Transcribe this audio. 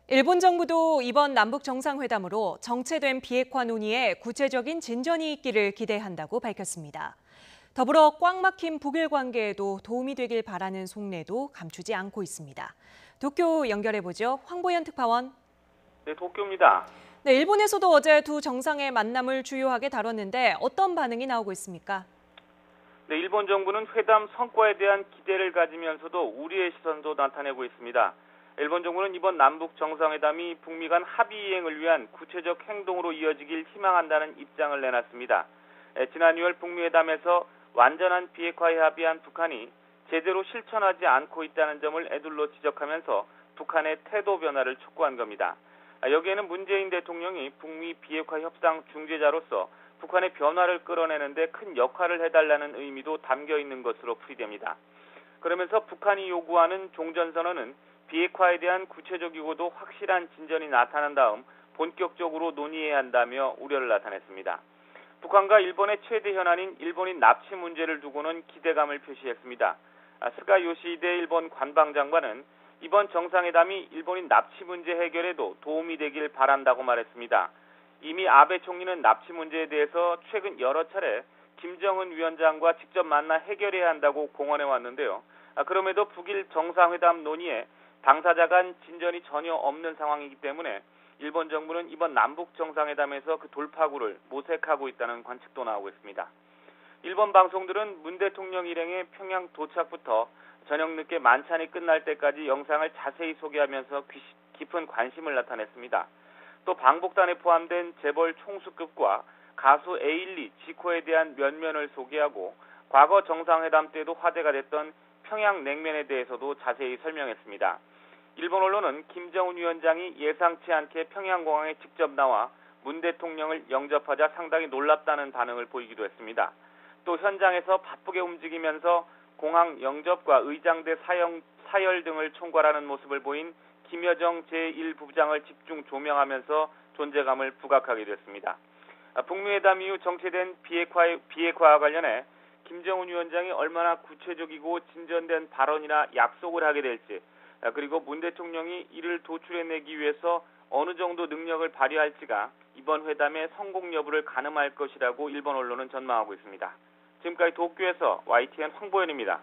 일본 정부도 이번 남북 정상회담으로 정체된 비핵화 논의에 구체적인 진전이 있기를 기대한다고 밝혔습니다. 더불어 꽉 막힌 북일 관계에도 도움이 되길 바라는 속내도 감추지 않고 있습니다. 도쿄 연결해보죠. 황보현 특파원. 네, 도쿄입니다. 네, 일본에서도 어제 두 정상의 만남을 주요하게 다뤘는데 어떤 반응이 나오고 있습니까? 네, 일본 정부는 회담 성과에 대한 기대를 가지면서도 우려의 시선도 나타내고 있습니다. 일본 정부는 이번 남북 정상회담이 북미 간 합의 이행을 위한 구체적 행동으로 이어지길 희망한다는 입장을 내놨습니다. 지난 6월 북미 회담에서 완전한 비핵화에 합의한 북한이 제대로 실천하지 않고 있다는 점을 에둘러 지적하면서 북한의 태도 변화를 촉구한 겁니다. 여기에는 문재인 대통령이 북미 비핵화 협상 중재자로서 북한의 변화를 끌어내는데 큰 역할을 해달라는 의미도 담겨 있는 것으로 풀이됩니다. 그러면서 북한이 요구하는 종전선언은 비핵화에 대한 구체적이고도 확실한 진전이 나타난 다음 본격적으로 논의해야 한다며 우려를 나타냈습니다. 북한과 일본의 최대 현안인 일본인 납치 문제를 두고는 기대감을 표시했습니다. 스가 요시히데 일본 관방장관은 이번 정상회담이 일본인 납치 문제 해결에도 도움이 되길 바란다고 말했습니다. 이미 아베 총리는 납치 문제에 대해서 최근 여러 차례 김정은 위원장과 직접 만나 해결해야 한다고 공언해 왔는데요. 그럼에도 북일 정상회담 논의에 당사자 간 진전이 전혀 없는 상황이기 때문에 일본 정부는 이번 남북 정상회담에서 그 돌파구를 모색하고 있다는 관측도 나오고 있습니다. 일본 방송들은 문 대통령 일행의 평양 도착부터 저녁 늦게 만찬이 끝날 때까지 영상을 자세히 소개하면서 깊은 관심을 나타냈습니다. 또 방북단에 포함된 재벌 총수급과 가수 에일리, 지코에 대한 면면을 소개하고 과거 정상회담 때도 화제가 됐던 평양냉면에 대해서도 자세히 설명했습니다. 일본 언론은 김정은 위원장이 예상치 않게 평양공항에 직접 나와 문 대통령을 영접하자 상당히 놀랍다는 반응을 보이기도 했습니다. 또 현장에서 바쁘게 움직이면서 공항 영접과 의장대 사열 등을 총괄하는 모습을 보인 김여정 제1부부장을 집중 조명하면서 존재감을 부각하게 됐습니다. 북미 회담 이후 정체된 비핵화와 관련해 김정은 위원장이 얼마나 구체적이고 진전된 발언이나 약속을 하게 될지, 그리고 문 대통령이 이를 도출해내기 위해서 어느 정도 능력을 발휘할지가 이번 회담의 성공 여부를 가늠할 것이라고 일본 언론은 전망하고 있습니다. 지금까지 도쿄에서 YTN 황보현입니다.